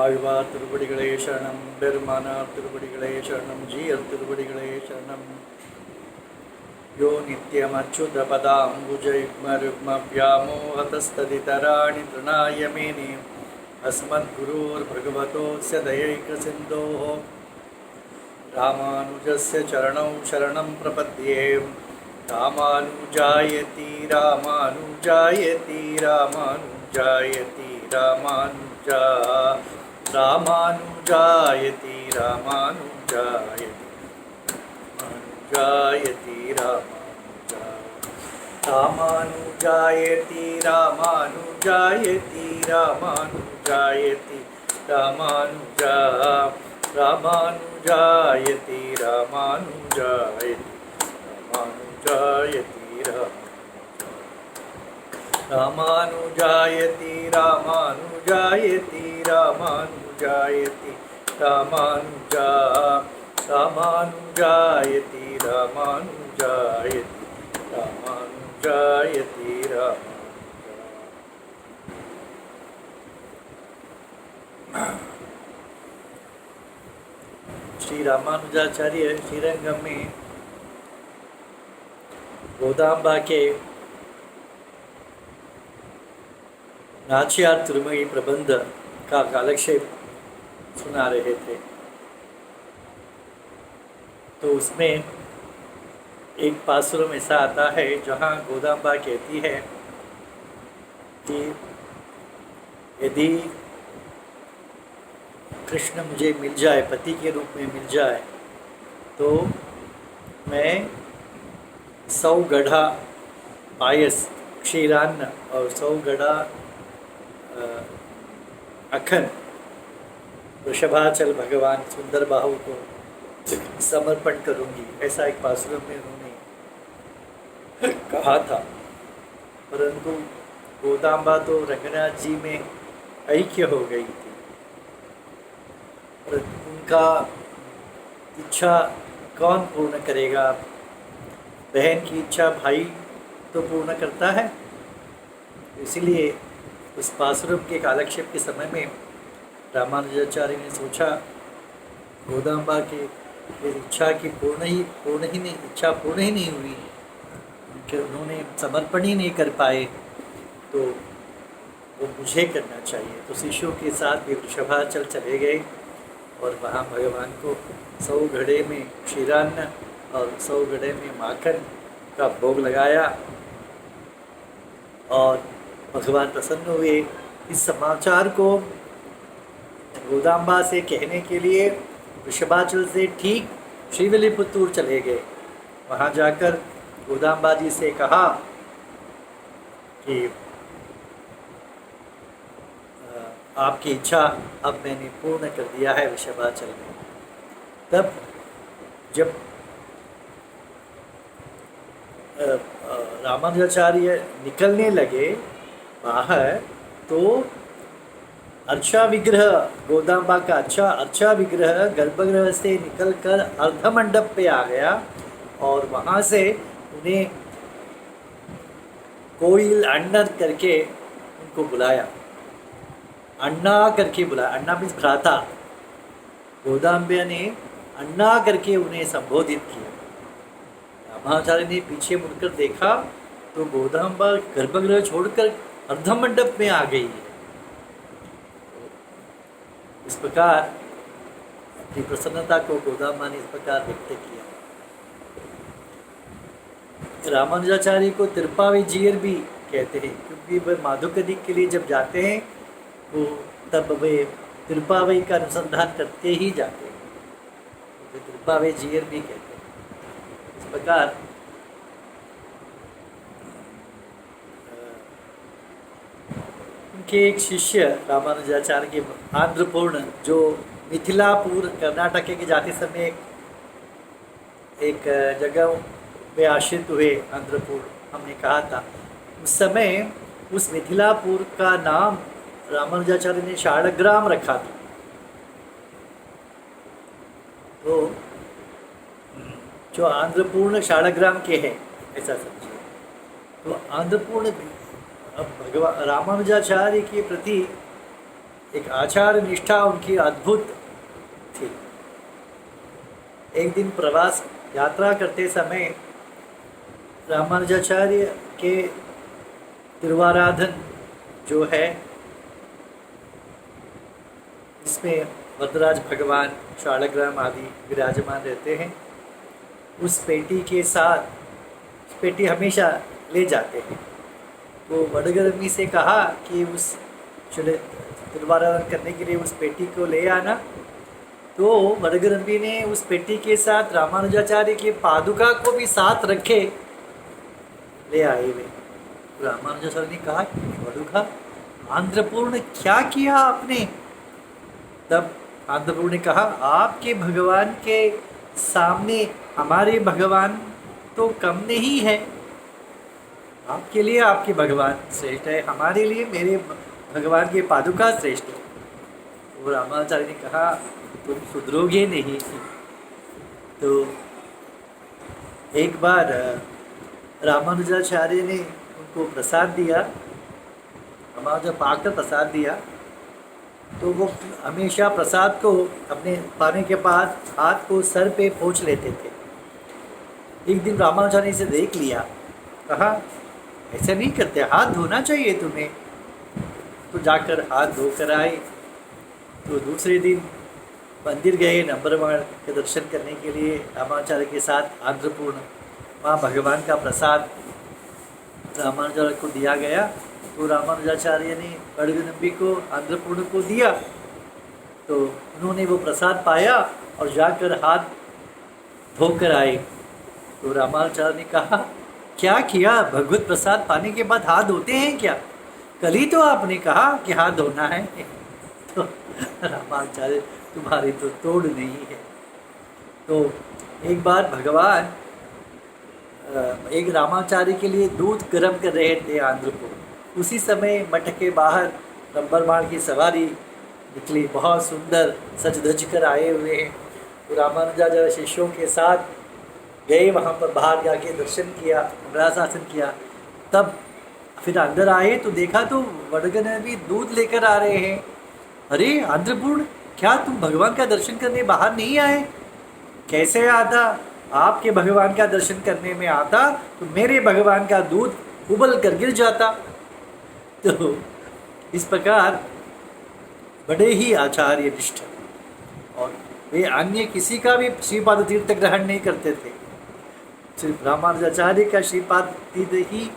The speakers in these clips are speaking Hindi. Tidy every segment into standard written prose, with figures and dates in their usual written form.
ஆழ்வார் திருவடிகளே சரணம், பெருமானார் திருவடிகளே சரணம், ஜீயர் திருவடிகளே சரணம். யோ நித்யமச்சுதபதாம்புஜயுக்மருக்மவ்யாமோஹதஸ்ததிதராணி தृणाय मेने अस्मद्गुरोर्भगवतोऽस्य दयैकसिन्धोः रामानुजस्य चरणौ शरणं प्रपद्ये. रामानुजायति रामानुजायति रामानुजायति रामानुजा रामानुजायति रामानुजायति रामानुजायति रामानुजायति रामानुजायति रामानुजायति रामानुजा रामानुजायति रामानुजायति रामानुजायति रामानुजायति रामानुजायति रामानुजायति रामानुजा रामानुजायति रामानुजायति रामानुजायति श्री रामानुजाचार्य श्रीरंगम में गोदाम्बा के नाचियार तिरुमई प्रबंध का कालक्षेप सुना रहे थे। तो उसमें एक पासुरम ऐसा आता है जहाँ गोदाम्बा कहती है कि यदि कृष्ण मुझे मिल जाए, पति के रूप में मिल जाए, तो मैं 100 गढ़ा पायस क्षीरान्न और 100 गढ़ा अखंड वृषभाचल भगवान सुंदर बाहु को समर्पण करूंगी, ऐसा एक पासुरम में उन्होंने कहा था। परंतु गोदाम्बा तो रंगनाथ जी में ऐक्य हो गई थी, पर उनका इच्छा कौन पूर्ण करेगा? बहन की इच्छा भाई तो पूर्ण करता है। इसीलिए उस पासुरम के कालक्षेप के समय में रामानुजाचार्य ने सोचा, गोदाम्बा के इच्छा की इच्छा पूर्ण ही नहीं हुई, कि उन्होंने समर्पण ही नहीं कर पाए, तो वो मुझे करना चाहिए। तो शिष्यों के साथ वे वृषभाचल चले गए और वहाँ भगवान को 100 घड़े में क्षीरान्न और 100 घड़े में माखन का भोग लगाया और भगवान प्रसन्न हुए। इस समाचार को गोदाम्बा से कहने के लिए वृषभाचल से ठीक श्रीविल्लिपुतूर चले गए। वहाँ जाकर गोदाम्बा जी से कहा कि आपकी इच्छा अब मैंने पूर्ण कर दिया है वृषभाचल में। तब जब रामानुजाचार्य निकलने लगे बाहर, तो अर्चा विग्रह, गोदाम्बा का अर्चा विग्रह गर्भगृह से निकलकर अर्धमंडप पे आ गया और वहाँ से उन्हें कोई अण्णा करके उनको बुलाया, अण्णा करके बुलाया। अण्णा मीन्स भ्राता। गोदाम्बा ने अण्णा करके उन्हें संबोधित किया। रामाचार्य ने पीछे मुड़कर देखा तो गोदाम्बा गर्भगृह छोड़कर अर्धमंडप में आ गई है। इस प्रकार अपनी प्रसन्नता को गोदाम्बा ने इस प्रकार व्यक्त किया। रामानुजाचार्य को तिरुप्पावई जीयर भी कहते हैं, क्योंकि वे माधुकरी के लिए जब जाते हैं वो तब वे तिरुप्पावई का अनुसंधान करते ही जाते हैं, तो तिरुप्पावई जीयर भी कहते हैं। इस प्रकार उनके एक शिष्य रामानुजाचार्य के आंध्रपूर्ण, जो मिथिलापुर कर्नाटक के जाते समय एक जगह में आश्रित हुए, आंध्रपुर हमने कहा था। उस समय उस मिथिलापुर का नाम रामानुजाचार्य ने शालग्राम रखा था। तो जो आंध्रपूर्ण शालग्राम के हैं, ऐसा समझिए। तो आंध्रपूर्ण अब भगवान रामानुजाचार्य के प्रति एक आचार निष्ठा उनकी अद्भुत थी। एक दिन प्रवास यात्रा करते समय रामानुजाचार्य के तिरुवाराधन जो है, इसमें वरदराज भगवान शालग्राम आदि विराजमान रहते हैं, उस पेटी के साथ पेटी हमेशा ले जाते हैं। तो वडगरमी से कहा कि उस तिरुवाराधन करने के लिए उस पेटी को ले आना। तो वडगरमी ने उस पेटी के साथ रामानुजाचार्य की पादुका को भी साथ रखे ले आए वे। रामानुजाचार्य ने कहा, वडुखा आंध्रपूर्ण क्या किया आपने? तब आंध्रपूर्ण ने कहा, आपके भगवान के सामने हमारे भगवान तो कम नहीं है। आपके लिए आपके भगवान श्रेष्ठ है, हमारे लिए मेरे भगवान के पादुका श्रेष्ठ है। वो रामाचार्य ने कहा, तुम सुधरोगे नहीं। तो एक बार रामानुजाचार्य ने उनको प्रसाद दिया, रामानुजा पाकर प्रसाद दिया। तो वो हमेशा प्रसाद को अपने पाने के बाद हाथ को सर पे पोंछ लेते थे। एक दिन रामानुजाचार्य ने इसे देख लिया, कहा, ऐसा नहीं करते, हाथ धोना चाहिए तुम्हें। तो जाकर हाथ धोकर आए। तो दूसरे दिन मंदिर गए नंबरवार के दर्शन करने के लिए रामानुजाचार्य के साथ। आंध्रपूर्ण वहाँ भगवान का प्रसाद रामानुजाचार्य को दिया गया। तो रामानुजाचार्य ने वडगरमी को आंध्रपूर्ण को दिया। तो उन्होंने वो प्रसाद पाया और जाकर हाथ धोकर आए। तो रामानुजाचार्य ने कहा, क्या किया? भगवत प्रसाद पाने के बाद हाथ धोते हैं क्या? कल ही तो आपने कहा कि हाथ धोना है। तो रामानुजाचार्य, तुम्हारी तो तोड़ नहीं है। तो एक बार भगवान एक रामाचार्य के लिए दूध गर्म कर रहे थे आंध्रपूर्ण। उसी समय मठ के बाहर नंबरमाल की सवारी निकली, बहुत सुंदर सज धज कर आए हुए हैं। तो रामानुजाचार्य शिष्यों के साथ गए, वहाँ पर बाहर जाके दर्शन किया, मंगलाशासन किया। तब फिर अंदर आए तो देखा तो वडगरमी दूध लेकर आ रहे हैं। अरे आंध्रपूर्ण, क्या तुम भगवान का दर्शन करने बाहर नहीं आए? कैसे आता? आपके भगवान का दर्शन करने में आता तो मेरे भगवान का दूध उबल कर गिर जाता। तो इस प्रकार बड़े ही आचार्य निष्ठ, और वे अन्य किसी का भी श्रीपाद तीर्थ ग्रहण नहीं करते थे, सिर्फ रामानुजाचार्य का श्रीपाद तीर्थ ही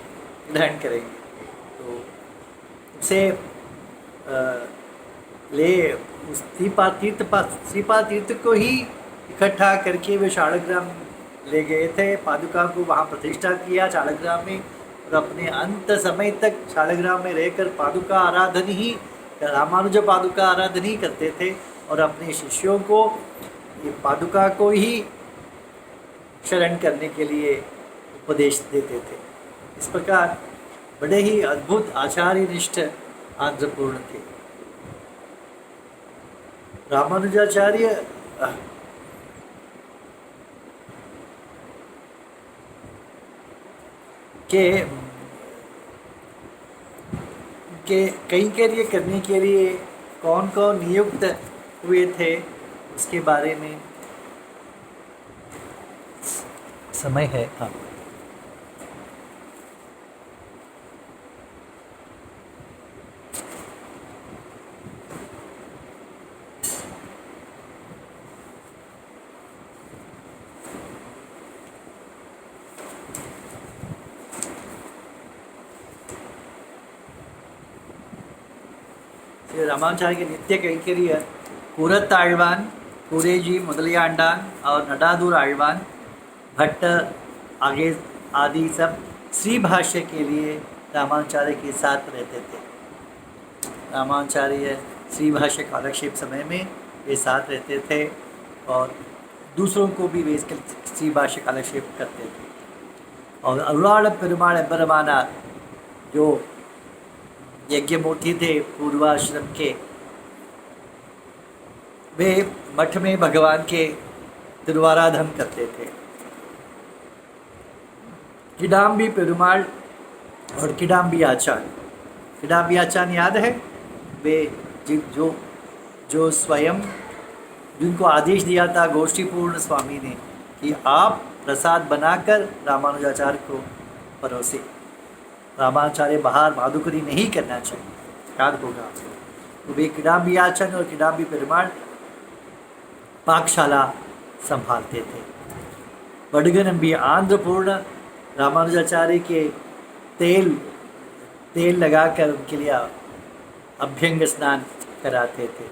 ग्रहण करेंगे। तो उसे ले उस श्रीपाद तीर्थ को ही इकट्ठा करके वे शालग्राम ले गए थे। पादुका को वहाँ प्रतिष्ठा किया शालग्राम में, और अपने अंत समय तक शालग्राम में रहकर पादुका आराधन ही, रामानुज पादुका आराधन ही करते थे, और अपने शिष्यों को ये पादुका को ही शरण करने के लिए उपदेश देते थे। इस प्रकार बड़े ही अद्भुत आचार्य निष्ठ आंध्रपूर्ण थे। रामानुजाचार्य के कहीं कार्य करने के लिए कौन कौन नियुक्त हुए थे, उसके बारे में समय है। हाँ, रामानुजाचार्य के नित्य कैंकर्य कुरत आழ்वान, कुरेजी मुदलियाण्डान और नडादूर आழ்वान, भट्ट आगे आदि सब श्री भाष्य के लिए रामानुजाचार्य के साथ रहते थे। रामानुजाचार्य श्री भाष्य कालक्षेप समय में वे साथ रहते थे, और दूसरों को भी वे श्री भाष्य कालक्षेप करते थे। और अरुणाल पेरुमाल एम्बरमाना जो यज्ञमूर्ति थे पूर्वाश्रम के, वे मठ में भगवान के तिरुवाराधन करते थे। किडाम्बी पेरुमाल और किडाम्बी आचान, किडाम्बी आचान याद है? वे जो जो स्वयं जिनको आदेश दिया था गोष्ठीपूर्ण स्वामी ने कि आप प्रसाद बनाकर रामानुजाचार्य को परोसे। रामानुजाचार्य बाहर माधुकरी नहीं करना चाहिए, याद होगा। तो वे किडाम्बी आचरण और किडाम्बी पेरुमाल पाकशाला संभालते थे। वडगनंबी आंध्रपूर्ण रामानुजाचार्य के तेल लगाकर उनके लिए अभ्यंग स्नान कराते थे।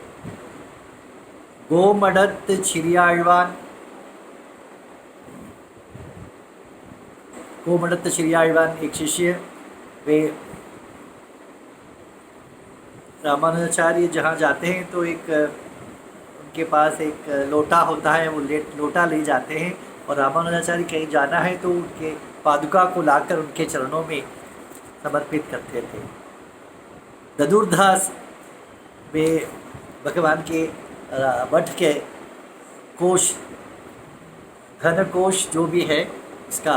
गोमडत चिरियाழ்वान, गोमडत चिरियाழ்वान एक शिष्य, वे रामानुजाचार्य जहाँ जाते हैं तो एक उनके पास एक लोटा होता है, वो लोटा ले जाते हैं और रामानुजाचार्य कहीं जाना है तो उनके पादुका को लाकर उनके चरणों में समर्पित करते थे। ददुर्दास वे भगवान के मठ के कोष, धन कोष जो भी है उसका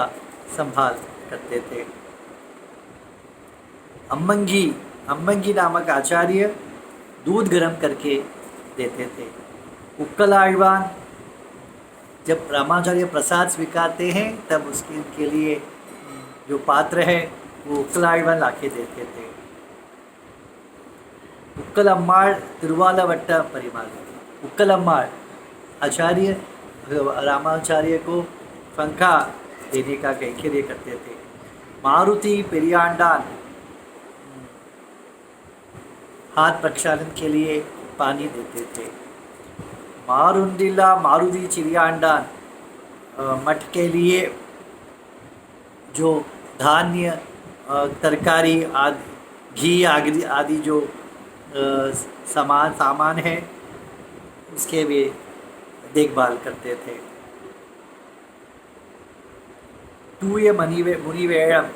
संभाल करते थे। अम्मंगी नामक आचार्य दूध गर्म करके देते थे। उक्कलाழ்वान जब रामाचार्य प्रसाद स्वीकारते हैं तब उनके लिए जो पात्र है वो उक्कलाழ்वान लाके देते थे। उक्कलम्माळ तिरुवालावट्ट परिमाल, उक्कलम्माळ आचार्य रामाचार्य को पंखा देने का कैंकर्य करते थे। मारुति पेरियांडान हाथ प्रक्षालन के लिए पानी देते थे। मारुंडिला मारुति चिरियांडान मठ के लिए जो धान्य तरकारी आदि घी आदि जो सामान है उसके भी देखभाल करते थे। टूय मुनिवेणम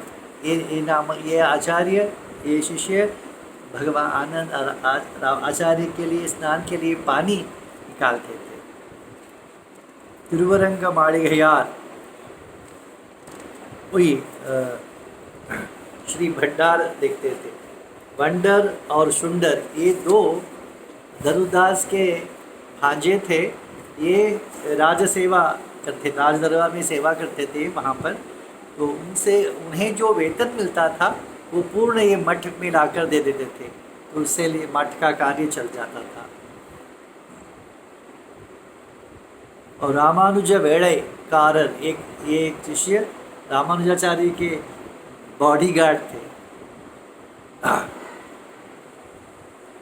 ये आचार्य, ये शिष्य भगवान आनंद आचार्य के लिए स्नान के लिए पानी निकालते थे। तिरुवरंग माळिगयार, वही श्री भंडार देखते थे। वंडर और सुंदर ये दो धरुदास के भांजे थे। ये राजसेवा करते, राज दरबार में सेवा करते थे वहाँ पर। तो उन्हें जो वेतन मिलता था वो पूर्ण ये मठ में लाकर दे देते थे, तो उससे लिए मठ का कार्य चल जाता था। और रामानुज वेड़ेकारर एक शिष्य रामानुजाचार्य के बॉडीगार्ड थे।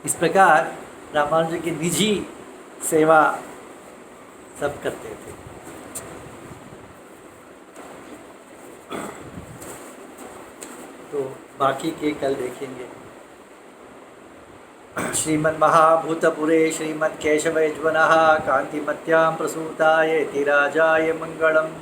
इस प्रकार रामानुज की निजी सेवा सब करते थे। तो बाकी के कल देखेंगे। श्रीमन्महाभूतपुरे श्रीमत्केशवयज्वनः कान्तिमत्यां प्रसूताय यतिराजाय मंगलम्।